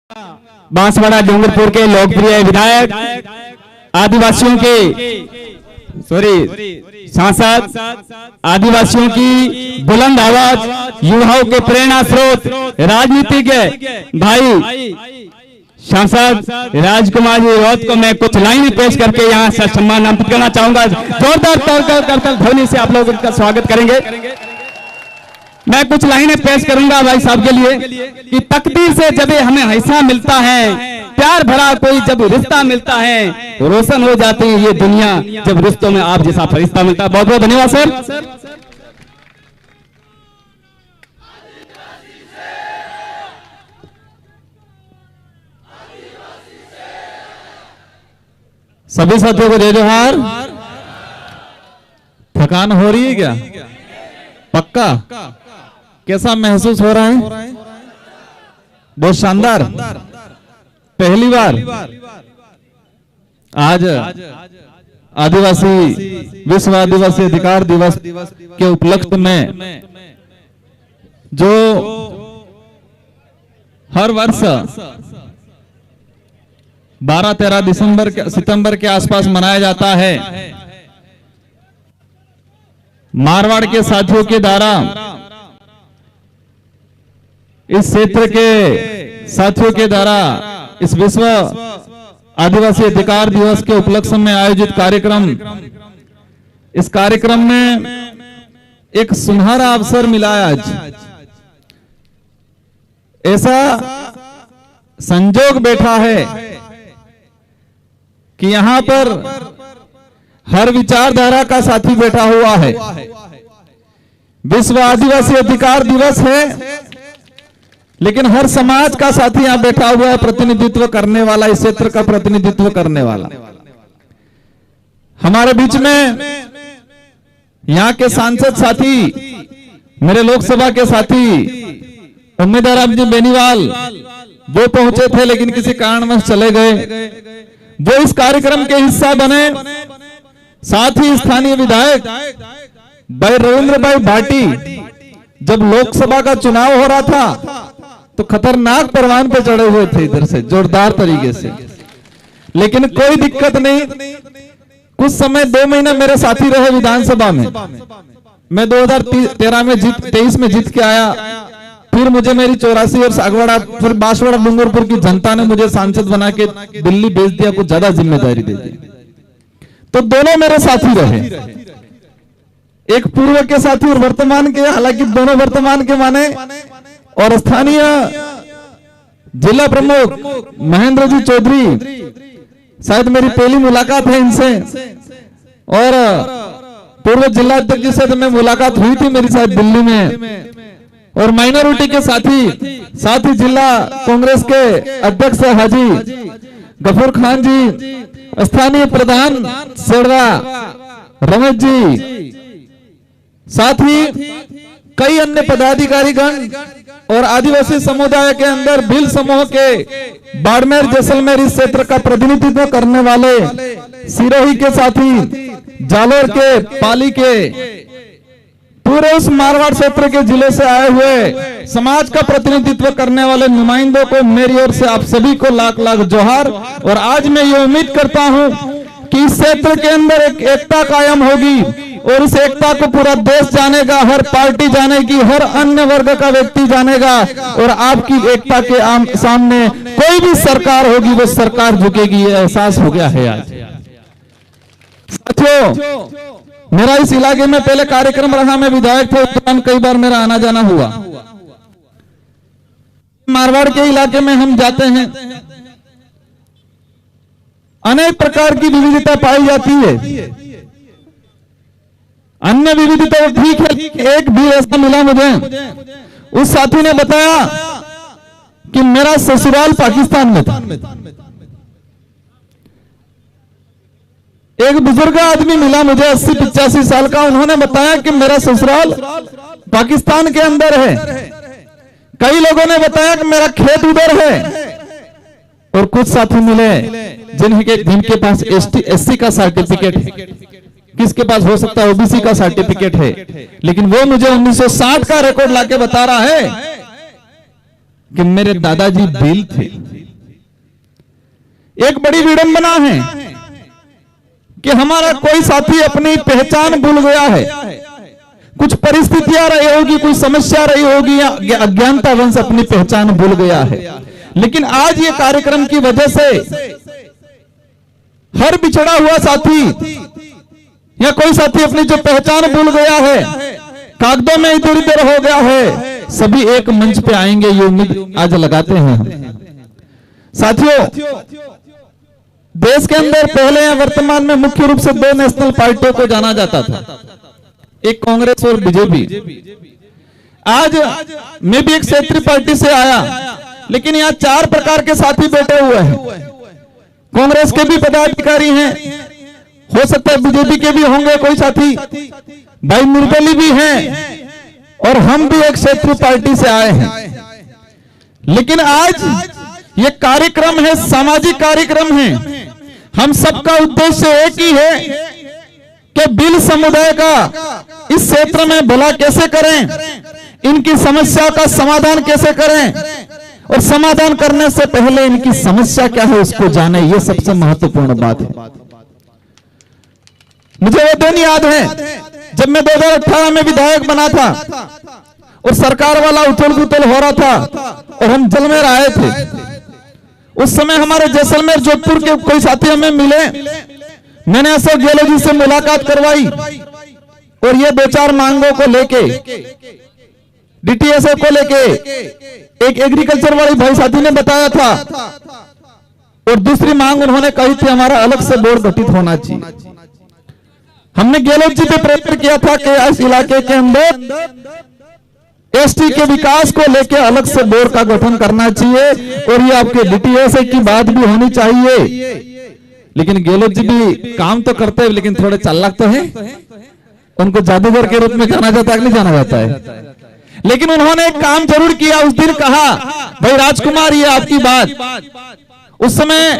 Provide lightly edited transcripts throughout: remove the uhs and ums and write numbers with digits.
बांसवाड़ा डूंगरपुर के लोकप्रिय विधायक, आदिवासियों के सांसद, आदिवासियों की बुलंद आवाज, युवाओं के प्रेरणा स्रोत, राजनीतिज्ञ भाई सांसद राजकुमार जी राउत को मैं कुछ लाइनें पेश करके यहाँ से सम्मानित करना चाहूंगा। जोरदार करतल ध्वनि से आप लोग उनका स्वागत करेंगे। मैं कुछ लाइनें पेश करूंगा भाई साहब के लिए कि तकदीर से जब हमें हिस्सा मिलता है, प्यार भरा कोई जब रिश्ता मिलता है, रोशन हो जाते हैं ये दुनिया जब रिश्तों में आप जैसा फरिश्ता मिलता है। बहुत बहुत धन्यवाद सर। सभी साथियों को जय जोहार। थकान हो रही है क्या? पक्का? कैसा महसूस हो रहा है? बहुत शानदार। पहली बार आज आदिवासी विश्व आदिवासी अधिकार दिवस के उपलक्ष्य में जो हर वर्ष 12-13 सितंबर के आसपास मनाया जाता है, मारवाड़ के साथियों के द्वारा इस क्षेत्र के साथियों के द्वारा इस विश्व आदिवासी अधिकार दिवस के उपलक्ष्य में आयोजित कार्यक्रम, इस कार्यक्रम में एक सुनहरा अवसर मिला आज। ऐसा संजोग बैठा है कि यहां पर हर विचारधारा का साथी बैठा हुआ है। विश्व आदिवासी अधिकार दिवस है, लेकिन हर समाज का साथी यहां बैठा हुआ है, प्रतिनिधित्व करने वाला, इस क्षेत्र का प्रतिनिधित्व करने वाला। हमारे बीच में यहां के सांसद साथी, मेरे लोकसभा के साथी उम्मीदवार अब्दुल बेनीवाल, वो पहुंचे थे लेकिन किसी कारणवश चले गए, वो इस कार्यक्रम के हिस्सा बने। साथ ही स्थानीय विधायक भाई रविंद्र भाई भाटी, जब लोकसभा का चुनाव हो रहा था तो खतरनाक परवान पे चढ़े हुए थे इधर से जोरदार तरीके से, लेकिन कोई दिक्कत नहीं। कुछ समय 2 महीना मेरे साथी रहे विधानसभा में। मैं 2013 में 23 में जीत के आया, फिर मुझे मेरी 84 और सागवाड़ा फिर बांसवाड़ा डूंगरपुर की जनता ने मुझे सांसद बना के दिल्ली भेज दिया, कुछ ज्यादा जिम्मेदारी दे दी। तो दोनों मेरे साथी रहे, एक पूर्व के साथी और वर्तमान के, हालांकि दोनों वर्तमान के माने। और स्थानीय जिला प्रमुख महेंद्र जी चौधरी, शायद मेरी पहली मुलाकात है इनसे, और पूर्व जिला अध्यक्ष से मैं मुलाकात हुई थी मेरी शायद दिल्ली में। और माइनॉरिटी के साथी जिला कांग्रेस के अध्यक्ष हाजी गफूर खान जी, स्थानीय प्रधान सेड़वा रमेश जी, साथ ही कई अन्य पदाधिकारीगण और आदिवासी समुदाय के अंदर भील समूह के बाड़मेर जैसलमेर इस क्षेत्र का प्रतिनिधित्व करने वाले सिरोही के साथी, जालोर के, पाली के, पूरे उस मारवाड़ क्षेत्र के जिले से आए हुए समाज का प्रतिनिधित्व करने वाले नुमाइंदों को मेरी ओर से आप सभी को लाख लाख जोहार। और आज मैं ये उम्मीद करता हूं कि इस क्षेत्र के अंदर एक एकता कायम होगी और इस एकता को पूरा देश जानेगा, हर पार्टी जानेगी, हर अन्य वर्ग का व्यक्ति जानेगा, और आपकी एकता के सामने कोई भी सरकार होगी वो सरकार झुकेगी, ये एहसास हो गया है आज। साथियों, मेरा इस इलाके में पहले कार्यक्रम रहा, मैं विधायक था, उस दौरान कई बार मेरा आना जाना हुआ। मारवाड़ के इलाके में हम जाते हैं, अनेक प्रकार की विविधता पाई जाती है। अन्य विविधता ठीक है, एक भी ऐसा मिला मुझे, उस साथी ने बताया कि मेरा ससुराल पाकिस्तान में था। एक बुजुर्ग आदमी मिला मुझे 80-85 साल का, उन्होंने बताया कि मेरा ससुराल पाकिस्तान के अंदर है। कई लोगों ने बताया कि मेरा खेत उधर है। और कुछ साथी मिले जिनके पास SC का सर्टिफिकेट है, किसके पास हो सकता है OBC का सर्टिफिकेट है, लेकिन वो मुझे 1960 का रिकॉर्ड लाके बता रहा है कि मेरे दादाजी भील थे। एक बड़ी विडंबना है कि हमारा कोई साथी अपनी पहचान भूल गया है। कुछ परिस्थितियां रही होगी, कुछ समस्या रही होगी, या अज्ञानता वंश अपनी पहचान भूल गया है। लेकिन आज ये कार्यक्रम की वजह से हर बिछड़ा हुआ साथी या कोई साथी अपनी जो पहचान भूल गया है, कागजों में इधर उधर हो गया है, सभी एक मंच पे आएंगे, ये उम्मीद आज लगाते हैं। साथियों, देश के अंदर पहले या वर्तमान में मुख्य रूप से दो नेशनल पार्टियों को जाना जाता था, एक कांग्रेस और बीजेपी। आज मैं भी एक क्षेत्रीय पार्टी से आया, लेकिन यहाँ 4 प्रकार के साथी बैठे हुए हैं। कांग्रेस के भी पदाधिकारी हैं, हो सकता है बीजेपी के भी होंगे कोई साथी, भाई निर्दलीय भी हैं, और हम भी एक क्षेत्रीय पार्टी से आए हैं। लेकिन आज ये कार्यक्रम है, सामाजिक कार्यक्रम है। हम सबका उद्देश्य एक ही है कि भील समुदाय का इस क्षेत्र में भला कैसे करें, इनकी समस्या का समाधान कैसे करें, और समाधान करने से पहले इनकी समस्या क्या है उसको जाने, ये सबसे महत्वपूर्ण बात है। मुझे वो दिन याद है जब मैं 2018 में विधायक बना था और सरकार वाला उथल पुथल हो रहा था और हम जलमेर आए थे। उस समय हमारे जैसलमेर जोधपुर के कोई साथी हमें मिले, मैंने अशोक गहलोत जी से मुलाकात करवाई और ये 2-4 मांगों को लेके, डीटीएसए को लेके, एक एग्रीकल्चर वाली भाई साथी ने बताया था, और दूसरी मांग उन्होंने कही थी हमारा अलग से बोर्ड गठित होना चाहिए। हमने गहलोत जी पे प्रेरित किया था कि इस इलाके के अंदर एसटी के विकास को लेकर अलग से बोर्ड का गठन करना चाहिए, और ये आपके डीटीएसए की बात भी होनी चाहिए। लेकिन गहलोत जी भी काम तो करते हैं, लेकिन थोड़े चालाक तो हैं, उनको जादूगर के रूप में जाना जाता है, नहीं जाना जाता है। लेकिन उन्होंने एक काम जरूर किया। उस दिन कहा, भाई राजकुमार ये आपकी बात। उस समय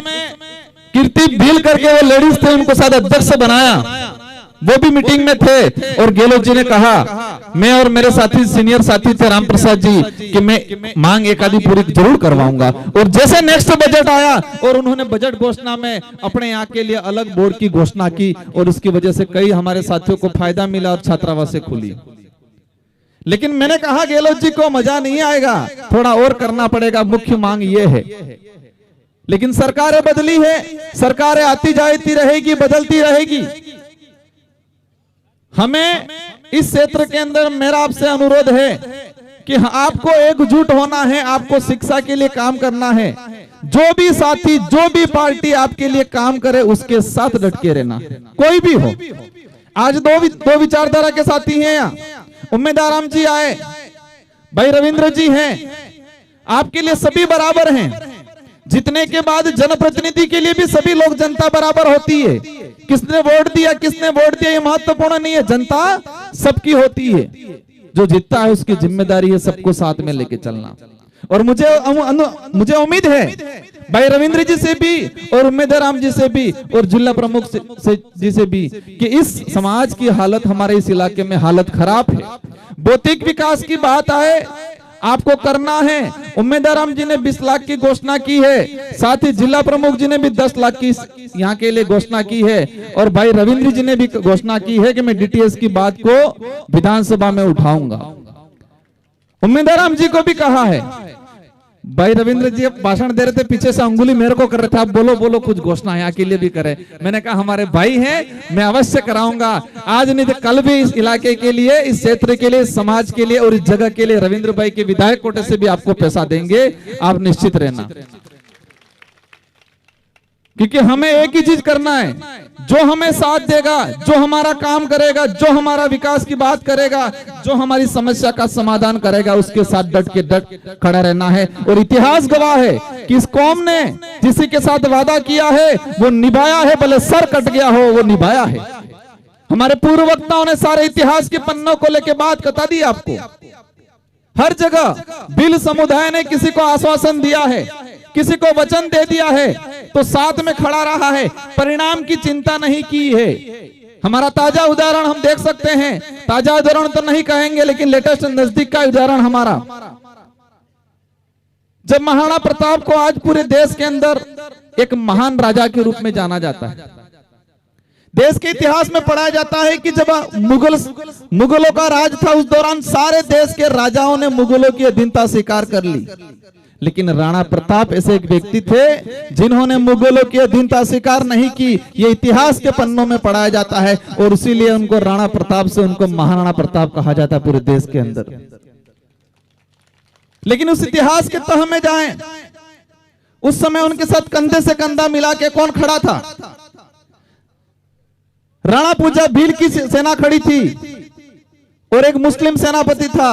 कीर्ति भील करके वो लेडीज थे, उनको शायद अध्यक्ष बनाया, वो भी मीटिंग में थे, और गहलोत जी ने कहा, मैं और मेरे साथी सीनियर साथी थे राम प्रसाद जी, कि मैं मांग एक आधी पूरी जरूर करवाऊंगा। और जैसे नेक्स्ट बजट आया और उन्होंने बजट घोषणा में अपने यहाँ के लिए अलग बोर्ड की घोषणा की, और उसकी वजह से कई हमारे साथियों को फायदा मिला और छात्रावासें खुली। लेकिन मैंने कहा गहलोत जी को मजा नहीं आएगा, थोड़ा और करना पड़ेगा, मुख्य मांग ये है। लेकिन सरकारें बदली है, सरकारें आती जाती रहेगी, बदलती रहेगी। हमें इस क्षेत्र के अंदर मेरा आपसे अनुरोध है कि आपको एकजुट होना है, आपको शिक्षा के लिए काम करना है। जो भी साथी, जो भी पार्टी आपके लिए काम करे, उसके साथ डट के रहना, कोई भी हो। आज दो विचारधारा के साथी हैं यहाँ। उम्मीदवार जी आए, भाई रविंद्र जी हैं, आपके लिए सभी बराबर हैं। जीतने के बाद जनप्रतिनिधि के लिए भी सभी लोग, जनता बराबर होती है। किसने वोट दिया, किसने वोट दिया, ये महत्वपूर्ण नहीं है, जनता सबकी होती है। जो जीतता है उसकी जिम्मेदारी है सबको साथ में लेके चलना। और मुझे उम्मीद है भाई रविंद्र जी से भी और उम्मीदवार राम जी से भी और जिला प्रमुख जी से भी कि इस समाज की हालत, हमारे इस इलाके में हालत खराब है। भौतिक विकास की बात आए, आपको करना है। उम्मीदवार राम जी ने 20 लाख की घोषणा की है, साथ ही जिला प्रमुख जी ने भी 10 लाख की यहाँ के लिए घोषणा की है, और भाई रविंद्र जी ने भी घोषणा की है कि मैं डीटीएस की बात को विधानसभा में उठाऊंगा। उम्मीदवार राम जी को भी कहा है, भाई रविंद्र जी भाषण दे रहे थे, पीछे से अंगुली मेरे को कर रहे थे, आप बोलो बोलो कुछ घोषणा यहाँ के लिए भी करे। मैंने कहा हमारे भाई हैं, मैं अवश्य कराऊंगा, आज नहीं तो कल भी इस इलाके के लिए, इस क्षेत्र के लिए, समाज के लिए और इस जगह के लिए रविंद्र भाई के विधायक कोटे से भी आपको पैसा देंगे, आप निश्चित रहना। क्योंकि हमें एक ही चीज करना है, जो हमें साथ देगा, जो हमारा काम करेगा, जो हमारा विकास की बात करेगा, जो हमारी समस्या का समाधान करेगा, उसके साथ डट खड़ा रहना है। और इतिहास गवाह है कि इस कौम ने किसी के साथ वादा किया है वो निभाया है, भले सर कट गया हो वो निभाया है। हमारे पूर्व वक्ताओं ने सारे इतिहास के पन्नों को लेकर बात बता दी आपको। हर जगह भील समुदाय ने किसी को आश्वासन दिया है, किसी को वचन दे दिया है तो साथ में खड़ा रहा है, परिणाम की चिंता नहीं की है। हमारा ताजा उदाहरण हम देख सकते हैं, ताजा उदाहरण तो नहीं कहेंगे लेकिन लेटेस्ट नजदीक का उदाहरण हमारा, जब महाराणा प्रताप को आज पूरे देश के अंदर एक महान राजा के रूप में जाना जाता है। देश के इतिहास में पढ़ाया जाता है कि जब मुगलों का राज था, उस दौरान सारे देश के राजाओं ने मुगलों की अधीनता स्वीकार कर ली, लेकिन राणा प्रताप ऐसे एक व्यक्ति थे जिन्होंने मुगलों की अधीनता स्वीकार नहीं की। ये इतिहास के पन्नों में पढ़ाया जाता है और इसीलिए उनको राणा प्रताप से उनको महाराणा प्रताप कहा जाता है पूरे देश के अंदर। लेकिन उस इतिहास के तह में जाएं, उस समय उनके साथ कंधे से कंधा मिला के कौन खड़ा था? राणा पूजा भील की सेना खड़ी थी और एक मुस्लिम सेनापति था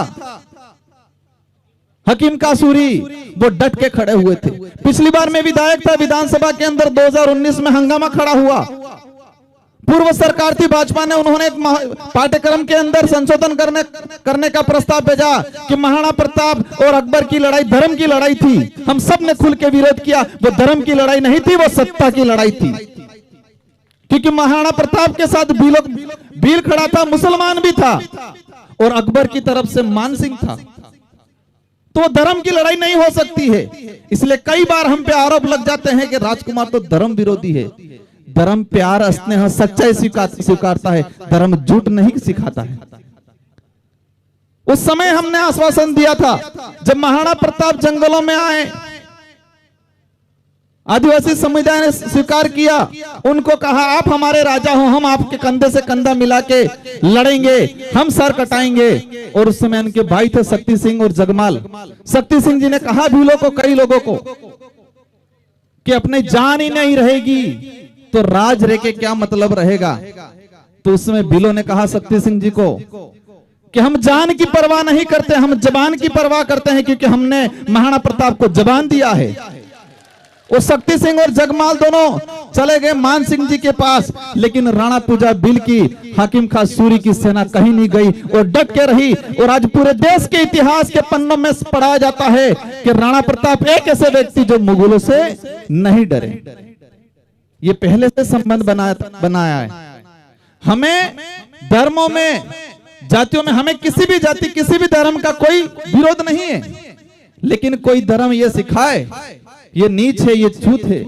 हकीम कासूरी, वो डट के खड़े हुए थे। पिछली बार में विधायक था, विधानसभा के अंदर 2019 में हंगामा खड़ा हुआ। पूर्व सरकार थी भाजपा ने, उन्होंने एक पाठ्यक्रम के अंदर संशोधन करने का प्रस्ताव भेजा कि महाराणा प्रताप और अकबर की लड़ाई धर्म की लड़ाई थी। हम सब ने खुल के विरोध किया। वो धर्म की लड़ाई नहीं थी, वो सत्ता की लड़ाई थी, क्योंकि महाराणा प्रताप के साथ भील खड़ा था, मुसलमान भी था, और अकबर की तरफ से मान सिंह था। तो धर्म की लड़ाई नहीं हो सकती है। इसलिए कई बार हम पे आरोप लग जाते हैं कि राजकुमार तो धर्म विरोधी है। धर्म प्यार, स्नेह, सच्चाई स्वीकारता है, धर्म झूठ नहीं सिखाता है। उस समय हमने आश्वासन दिया था, जब महाराणा प्रताप जंगलों में आए, आदिवासी समुदाय ने स्वीकार किया, उनको कहा आप हमारे राजा हो, हम आपके कंधे से कंधा मिला के लड़ेंगे, हम सर कटाएंगे। और उस समय उनके भाई थे शक्ति सिंह और जगमाल। शक्ति सिंह जी ने कहा भीलों को, कई लोगों को, कि अपनी जान ही नहीं रहेगी तो राज रह के क्या मतलब रहेगा। तो उस समय भीलों ने कहा शक्ति सिंह जी को कि हम जान की परवाह नहीं करते, हम जबान की परवाह करते हैं, क्योंकि हमने महाराणा प्रताप को जबान दिया है। वो शक्ति सिंह और जगमाल दोनों चले गए मान सिंह जी के पास, लेकिन राणा पूजा भील की हाकिम खास सूरी की सेना कहीं नहीं गई और डट के रही। और आज पूरे देश के इतिहास के पन्नों में पढ़ाया जाता है कि राणा प्रताप एक ऐसे व्यक्ति जो मुगलों से नहीं डरे। ये पहले से संबंध बनाया है। हमें धर्मों में, जातियों में, हमें किसी भी जाति, किसी भी धर्म का कोई विरोध नहीं है, लेकिन कोई धर्म ये सिखाए ये नीच है, ये छूत है,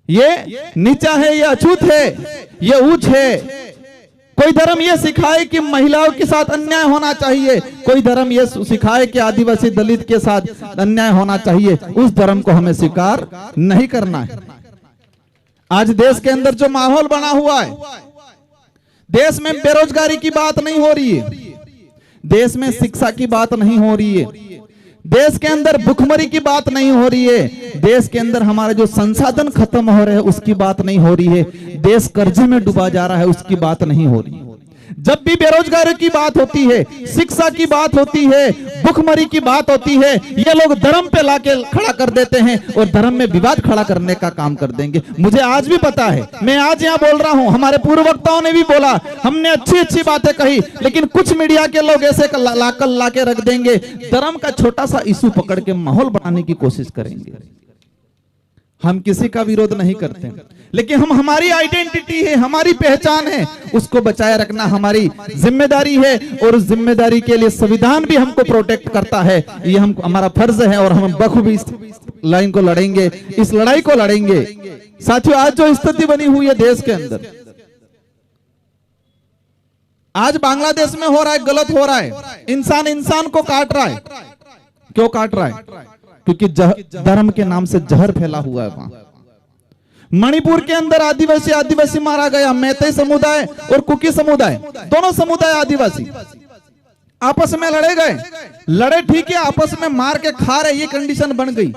ये नीचा है, ये अछूत है, ये ऊंच है। कोई धर्म ये सिखाए कि महिलाओं के साथ अन्याय होना चाहिए, कोई धर्म ये सिखाए कि आदिवासी दलित के साथ अन्याय होना चाहिए, उस धर्म को हमें स्वीकार नहीं करना है। आज देश के अंदर जो माहौल बना हुआ है, देश में बेरोजगारी की बात नहीं हो रही है, देश में शिक्षा की बात नहीं हो रही है, देश के अंदर भुखमरी की बात नहीं हो रही है, देश के अंदर हमारे जो संसाधन खत्म हो रहे हैं उसकी बात नहीं हो रही है, देश कर्जे में डूबा जा रहा है उसकी बात नहीं हो रही है। जब भी बेरोजगारी की बात होती है, शिक्षा की बात होती है, भुखमरी की बात होती है, ये लोग धर्म पे लाके खड़ा कर देते हैं और धर्म में विवाद खड़ा करने का काम कर देंगे। मुझे आज भी पता है, मैं आज यहाँ बोल रहा हूँ, हमारे पूर्व वक्ताओं ने भी बोला, हमने अच्छी अच्छी बातें कही, लेकिन कुछ मीडिया के लोग ऐसे लाके रख देंगे, धर्म का छोटा सा इशू पकड़ के माहौल बनाने की कोशिश करेंगे। हम किसी का विरोध नहीं करते, लेकिन हम, हमारी आइडेंटिटी है, हमारी पहचान है, उसको बचाए रखना हमारी जिम्मेदारी है। और उस जिम्मेदारी के लिए संविधान भी हमको प्रोटेक्ट करता है, ये हम, हमारा फर्ज है और हम बखूबी इस लाइन को लड़ेंगे, इस लड़ाई को लड़ेंगे। साथियों, आज जो स्थिति बनी हुई है देश के अंदर, आज बांग्लादेश में हो रहा है, गलत हो रहा है, इंसान इंसान को काट रहा है। क्यों काट रहा है? क्योंकि धर्म के नाम से जहर फैला हुआ है वहां। मणिपुर के अंदर आदिवासी मारा गया, मैतेई समुदाय और कुकी समुदाय, दोनों समुदाय आदिवासी आपस में लड़े गए, लड़े ठीक है, आपस में मार के खा रहे, ये कंडीशन बन गई।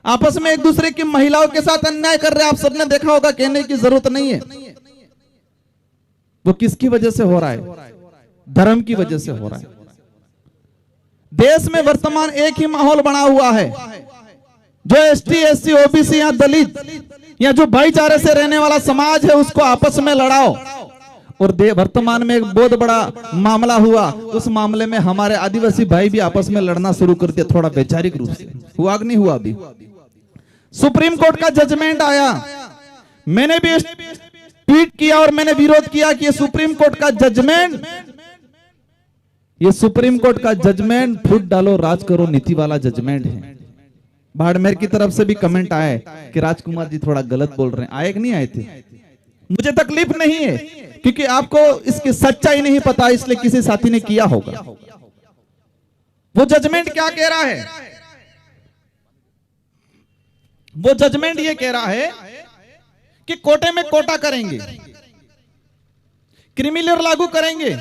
आपस में एक दूसरे की महिलाओं के साथ अन्याय कर रहे, आप सबने देखा होगा, कहने की जरूरत नहीं है। वो किसकी वजह से हो रहा है? धर्म की वजह से हो रहा है। देश में वर्तमान एक ही माहौल बना हुआ है, जो एसटी, एससी, ओबीसी या दलित या जो भाईचारे से रहने वाला समाज है उसको आपस में लड़ाओ। और वर्तमान में एक बहुत बड़ा मामला हुआ, उस मामले में हमारे आदिवासी भाई भी आपस में लड़ना शुरू कर दिया, थोड़ा वैचारिक रूप से। हुआ कि नहीं हुआ? अभी सुप्रीम कोर्ट का जजमेंट आया, मैंने भी ट्वीट किया और मैंने विरोध किया कि ये सुप्रीम कोर्ट का जजमेंट, ये सुप्रीम कोर्ट का जजमेंट फूट डालो राज करो नीति वाला जजमेंट है। बाड़मेर की तरफ से भी कमेंट आए कि राजकुमार जी थोड़ा गलत बोल रहे हैं। आए कि नहीं आए थे? मुझे तकलीफ नहीं है, क्योंकि आपको इसकी सच्चाई नहीं पता, इसलिए किसी साथी ने किया होगा। वो जजमेंट क्या कह रहा है? वो जजमेंट ये कह रहा है कि कोटे में कोटा करेंगे, क्रिमिनल लागू करेंगे।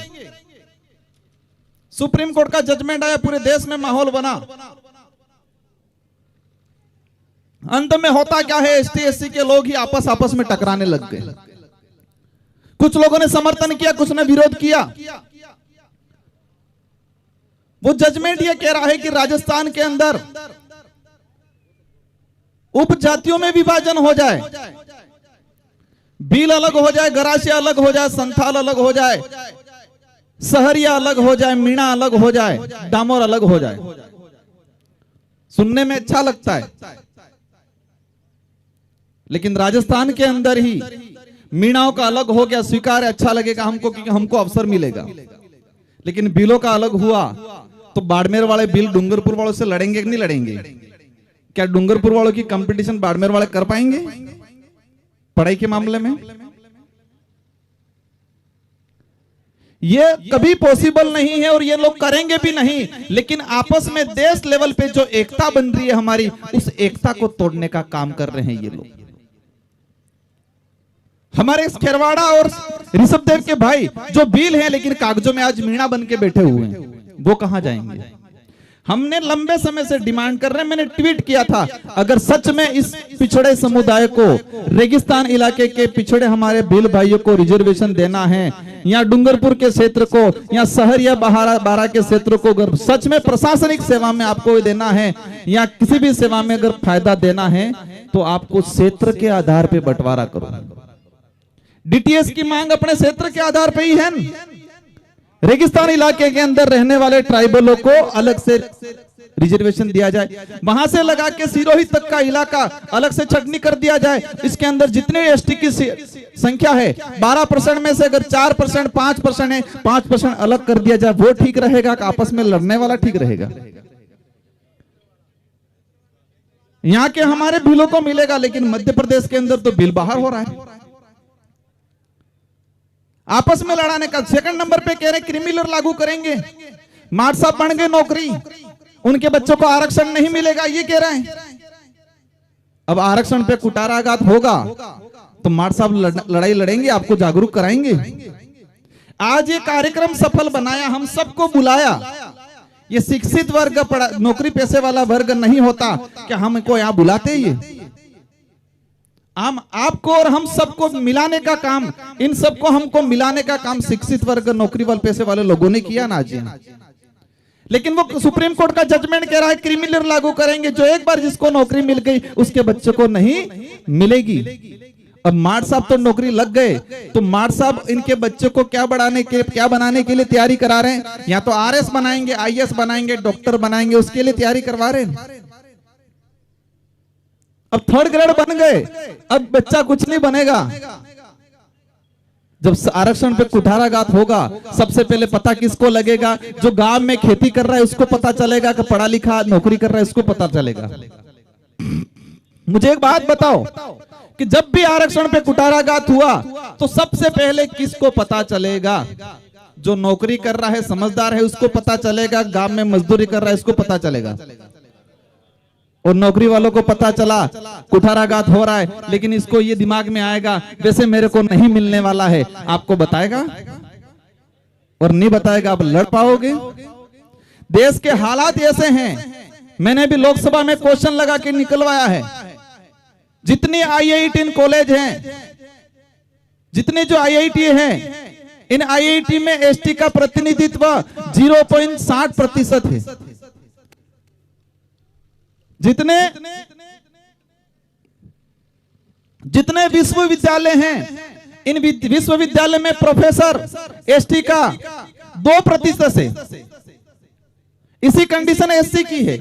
सुप्रीम कोर्ट का जजमेंट आया, पूरे देश में माहौल बना। अंत में होता क्या है, एसटी एससी के लोग ही आपस में टकराने लग गए। कुछ लोगों ने समर्थन किया, कुछ ने विरोध किया। वो जजमेंट ये कह रहा है कि राजस्थान के अंदर उपजातियों में विभाजन हो जाए, भील अलग हो जाए, गरासिया अलग हो जाए, संथाल अलग हो जाए, सहरिया अलग हो जाए, मीणा अलग हो जाए, डामोर अलग हो जाए। सुनने में अच्छा लगता है, लेकिन राजस्थान के अंदर ही मीणाओं का अलग हो गया, स्वीकार है, अच्छा लगेगा हमको, क्योंकि हमको अवसर मिलेगा। लेकिन बिलों का अलग हुआ तो बाड़मेर वाले बिल डूंगरपुर वालों से लड़ेंगे कि नहीं लड़ेंगे? क्या डूंगरपुर वालों की कंपटीशन बाड़मेर वाले कर पाएंगे पढ़ाई के मामले में? ये कभी पॉसिबल नहीं है और ये लोग करेंगे भी नहीं। लेकिन आपस में देश लेवल पे जो एकता बन रही है हमारी, उस एकता को तोड़ने का काम कर रहे हैं ये लोग। हमारे खेरवाड़ा और ऋषभदेव के भाई जो भील हैं, लेकिन कागजों में आज मीणा बन के बैठे हुए हैं, वो कहां जाएंगे? हमने लंबे समय से डिमांड कर रहे हैं, मैंने ट्वीट किया था, अगर सच में इस पिछड़े समुदाय को, रेगिस्तान इलाके के पिछड़े हमारे भील भाइयों को रिजर्वेशन देना है, या डूंगरपुर के क्षेत्र को, या शहर या बारा के क्षेत्र को अगर सच में प्रशासनिक सेवा में आपको देना है, या किसी भी सेवा में अगर फायदा देना है, तो आपको क्षेत्र के आधार पर बंटवारा करो। डीटीएस की मांग अपने क्षेत्र के आधार पर ही है। रेगिस्तान इलाके के अंदर रहने वाले ट्राइबलों को अलग से रिजर्वेशन दिया जाए, वहां से लगा के सिरोही तक का इलाका अलग से छटनी कर दिया जाए। इसके अंदर जितने एसटी की संख्या है 12% में से अगर 4% 5% है, 5% अलग कर दिया जाए। वो ठीक रहेगा कि आपस में लड़ने वाला ठीक रहेगा? यहाँ के हमारे बिलों को मिलेगा, लेकिन मध्य प्रदेश के अंदर तो बिल बाहर हो रहा है। आपस में लड़ाने का। सेकंड नंबर पे कह रहे क्रिमिनल लागू करेंगे, मार साहब बन गए नौकरी, उनके बच्चों को आरक्षण नहीं मिलेगा, ये कह रहे हैं। अब आरक्षण पे कुटाराघात होगा तो मार साहब लड़ाई लड़ेंगे, आपको जागरूक कराएंगे। आज ये कार्यक्रम सफल बनाया, हम सबको बुलाया। ये शिक्षित वर्ग, नौकरी पेशे वाला वर्ग नहीं होता क्या हमको यहाँ बुलाते? ये हम आपको और हम सबको मिलाने का काम, इन सबको हमको मिलाने का काम शिक्षित वर्ग, नौकरी वाले पेशे वाले लोगों ने किया ना जी। लेकिन वो सुप्रीम कोर्ट का जजमेंट कह रहा है क्रिमिनल लागू करेंगे, जो एक बार जिसको नौकरी मिल गई उसके बच्चों को नहीं मिलेगी। अब मार साहब तो नौकरी लग गए, तो मार साहब इनके बच्चों को क्या बनाने के लिए तैयारी करा रहे हैं? या तो आरएस बनाएंगे, आईएएस बनाएंगे, डॉक्टर बनाएंगे, उसके लिए तैयारी करवा रहे हैं। अब 3rd ग्रेड बन गए, अब बच्चा कुछ नहीं बनेगा। जब आरक्षण पे कुठाराघात होगा, सबसे पहले पता किसको लगेगा? जो गांव में खेती कर रहा है उसको पता चलेगा, कि पढ़ा लिखा नौकरी कर रहा है उसको पता चलेगा। मुझे एक बात बताओ कि जब भी आरक्षण पे कुठाराघात हुआ तो सबसे पहले किसको पता चलेगा? जो नौकरी कर रहा है, समझदार है, उसको पता चलेगा। गांव में मजदूरी कर रहा है उसको पता चलेगा। और नौकरी वालों को पता चला कुठाराघात हो रहा है, लेकिन इसको ये दिमाग में आएगा वैसे मेरे को नहीं मिलने वाला है, आपको बताएगा और नहीं बताएगा, आप लड़ पाओगे? देश के हालात ऐसे हैं। मैंने भी लोकसभा में क्वेश्चन लगा के निकलवाया है। जितने IIT कॉलेज हैं, जितने जो IIT हैं, इन IIT में एसटी का प्रतिनिधित्व 0.60% है। जितने विश्वविद्यालय हैं, इन विश्वविद्यालय में प्रोफेसर एसटी का 2% है। इसी कंडीशन एससी की है।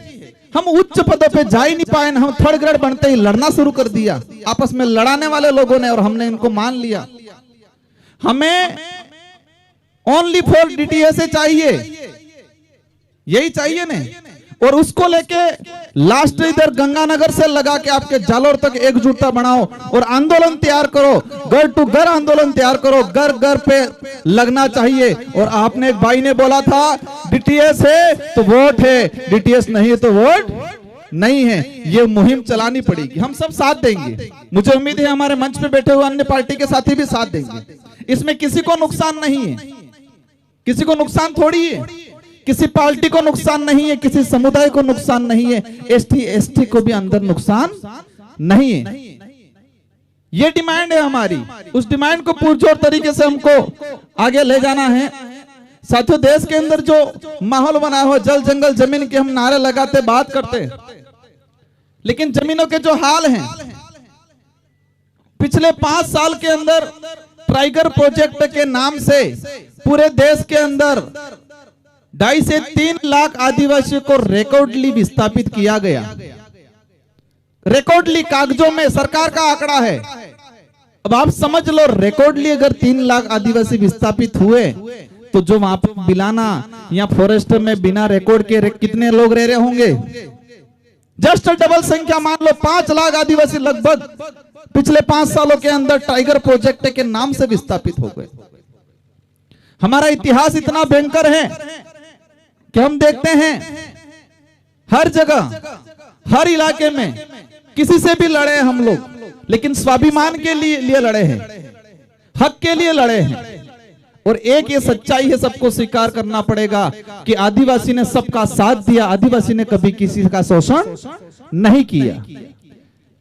हम उच्च पदों पे जा ही नहीं पाए, हम 3rd ग्रेड बनते ही लड़ना शुरू कर दिया। आपस में लड़ाने वाले लोगों ने, और हमने इनको मान लिया। हमें ओनली फॉर डीटीएस चाहिए, यही चाहिए ना। और उसको लेके लास्ट इधर गंगानगर से लगा के आपके जालोर तक एकजुटता बनाओ और आंदोलन तैयार करो, घर टू घर आंदोलन तैयार करो, घर घर पे लगना चाहिए। और आपने एक भाई ने बोला था डीटीएस है तो वोट है, डीटीएस नहीं है तो वोट नहीं है। ये मुहिम चलानी पड़ेगी, हम सब साथ देंगे। मुझे उम्मीद है हमारे मंच पे बैठे हुए अन्य पार्टी के साथी भी साथ देंगे। इसमें किसी को नुकसान नहीं है, किसी को नुकसान थोड़ी है, किसी पार्टी को नुकसान नहीं है, किसी समुदाय को नुकसान नहीं है, एसटी एसटी को भी अंदर नुकसान नहीं है। ये डिमांड है हमारी, उस डिमांड को पुरजोर तरीके से हमको आगे ले जाना है। साथियों, देश के अंदर जो माहौल बना हो, जल जंगल जमीन के हम नारे लगाते बात करते, लेकिन जमीनों के जो हाल हैं, पिछले 5 साल के अंदर टाइगर प्रोजेक्ट के नाम से पूरे देश के अंदर 2.5 से 3 लाख आदिवासियों को रिकॉर्डली विस्थापित किया गया। रिकॉर्डली कागजों में सरकार का आंकड़ा है। अब आप समझ लो, रिकॉर्डली अगर 3 लाख आदिवासी विस्थापित हुए तो जो वहां पर बिलाना या फॉरेस्ट में बिना रिकॉर्ड के कितने लोग रह रहे होंगे? जस्ट डबल संख्या मान लो, 5 लाख आदिवासी लगभग पिछले 5 सालों के अंदर टाइगर प्रोजेक्ट के नाम से विस्थापित हो गए। हमारा इतिहास इतना भयंकर है कि हम देखते हैं हर जगह, हर इलाके में किसी से भी लड़े हम लोग, लेकिन स्वाभिमान के लिए लड़े हैं, हक के लिए लड़े हैं। और एक ये सच्चाई है, सबको स्वीकार करना पड़ेगा कि आदिवासी ने सबका साथ दिया, आदिवासी ने कभी किसी का शोषण नहीं किया।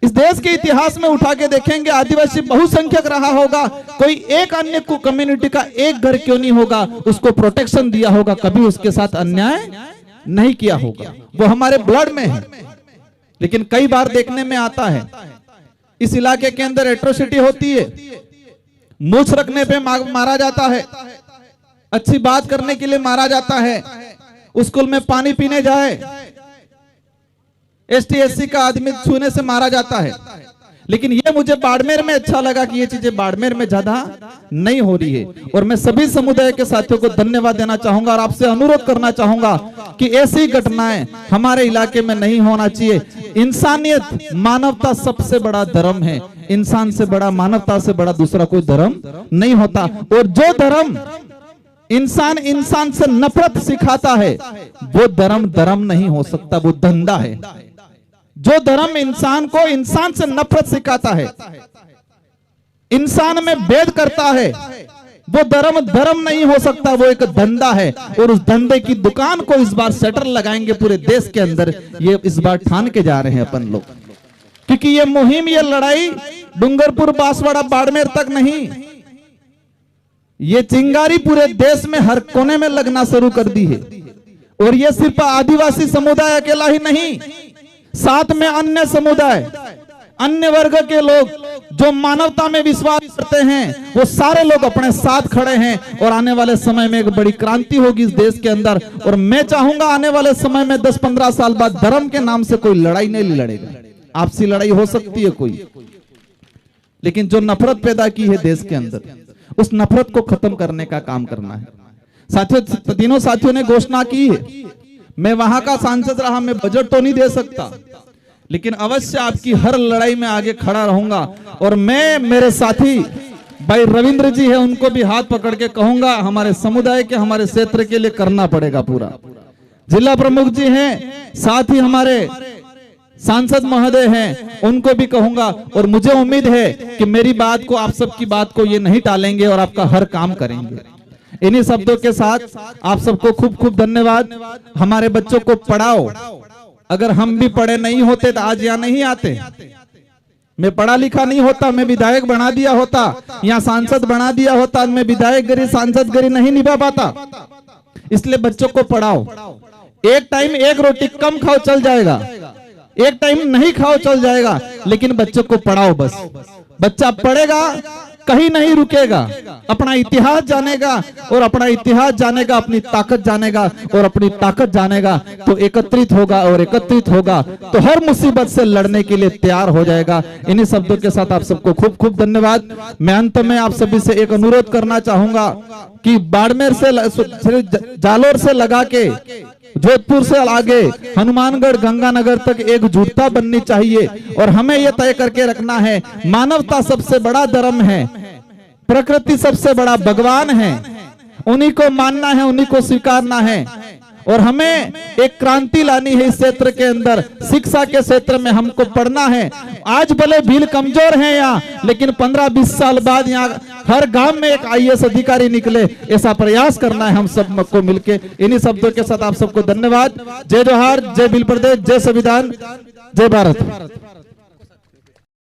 इस देश के इतिहास में उठा के देखेंगे, आदिवासी बहुसंख्यक रहा होगा, कोई एक अन्य को कम्युनिटी का एक घर क्यों नहीं होगा, उसको प्रोटेक्शन दिया होगा, कभी उसके साथ अन्याय नहीं किया होगा। वो हमारे ब्लड में है। लेकिन कई बार देखने में आता है इस इलाके के अंदर एट्रोसिटी होती है, मूछ रखने पे मारा जाता है, अच्छी बात करने के लिए मारा जाता है, स्कूल में पानी पीने जाए एसटी एससी का आदमी छूने से मारा जाता है। लेकिन ये मुझे बाड़मेर में अच्छा लगा कि ये चीजें बाड़मेर में ज्यादा नहीं हो रही है। और मैं सभी समुदाय के साथियों को धन्यवाद देना चाहूंगा और आपसे अनुरोध करना चाहूंगा कि ऐसी घटनाएं हमारे इलाके में नहीं होना चाहिए। इंसानियत, मानवता सबसे बड़ा धर्म है। इंसान से बड़ा, मानवता से बड़ा दूसरा कोई धर्म नहीं होता। और जो धर्म इंसान से नफरत सिखाता है वो धर्म नहीं हो सकता, वो धंधा है। जो धर्म इंसान को इंसान से नफरत सिखाता है, इंसान में भेद करता है, वो धर्म नहीं हो सकता, वो एक धंधा है। और उस धंधे की दुकान को इस बार शटर लगाएंगे पूरे देश के अंदर, ये इस बार ठान के जा रहे हैं अपन लोग। क्योंकि ये मुहिम, ये लड़ाई डूंगरपुर, बांसवाड़ा, बाड़मेर तक नहीं, ये चिंगारी पूरे देश में हर कोने में लगना शुरू कर दी है। और ये सिर्फ आदिवासी समुदाय अकेला ही नहीं, साथ में अन्य समुदाय, अन्य वर्ग के लोग जो मानवता में विश्वास करते हैं, वो सारे लोग अपने साथ खड़े हैं। और आने वाले समय में एक बड़ी क्रांति होगी इस देश के अंदर। और मैं चाहूंगा आने वाले समय में 10-15 साल बाद धर्म के नाम से कोई लड़ाई नहीं लड़ेगा। आपसी लड़ाई हो सकती है कोई, लेकिन जो नफरत पैदा की है देश के अंदर, उस नफरत को खत्म करने का काम करना है। साथियों, तीनों साथियों ने घोषणा की है, मैं वहां का सांसद रहा, मैं बजट तो नहीं दे सकता, लेकिन अवश्य आपकी हर लड़ाई में आगे खड़ा रहूंगा। और मैं, मेरे साथी भाई रविंद्र जी है, उनको भी हाथ पकड़ के कहूंगा, हमारे समुदाय के, हमारे क्षेत्र के लिए करना पड़ेगा पूरा। जिला प्रमुख जी हैं, साथ ही हमारे सांसद महोदय हैं, उनको भी कहूंगा। और मुझे उम्मीद है कि मेरी बात को, आप सबकी बात को ये नहीं टालेंगे और आपका हर काम करेंगे। इन्हीं शब्दों के साथ आप सबको खूब खूब धन्यवाद। हमारे बच्चों को पढ़ाओ। अगर हम भी पढ़े नहीं होते तो आज यहाँ नहीं आते। मैं पढ़ा लिखा नहीं होता, मैं विधायक बना दिया होता, यहाँ सांसद बना दिया होता, मैं विधायक गिरी सांसद गिरी नहीं निभा पाता। इसलिए बच्चों को पढ़ाओ। एक टाइम एक रोटी कम खाओ चल जाएगा, एक टाइम नहीं खाओ चल जाएगा, लेकिन बच्चों को पढ़ाओ। बस बच्चा पढ़ेगा, कहीं नहीं रुकेगा, अपना इतिहास जानेगा, और अपना इतिहास जानेगा, अपनी ताकत जानेगा, और अपनी ताकत जानेगा तो एकत्रित होगा, और एकत्रित होगा तो हर मुसीबत से लड़ने के लिए तैयार हो जाएगा। इन्हीं शब्दों के साथ आप सबको खूब खूब धन्यवाद। मैं अंत में आप सभी से एक अनुरोध करना चाहूंगा कि बाड़मेर से, जालोर से लगा के जोधपुर से आगे हनुमानगढ़ गंगानगर तक एकजुटता बननी चाहिए। और हमें यह तय करके रखना है, मानवता सबसे बड़ा धर्म है, प्रकृति सबसे बड़ा भगवान है, उन्हीं को मानना है, उन्हीं को स्वीकारना है। और हमें एक क्रांति लानी है इस क्षेत्र के अंदर। शिक्षा के क्षेत्र में हमको पढ़ना है। आज भले भील कमजोर है यहाँ, लेकिन 15-20 साल बाद यहाँ हर गांव में एक IAS अधिकारी निकले, ऐसा प्रयास करना है हम सब को मिलके। इन्हीं शब्दों के साथ आप सबको धन्यवाद। जय जोहार, जय भील प्रदेश, जय संविधान, जय भारत।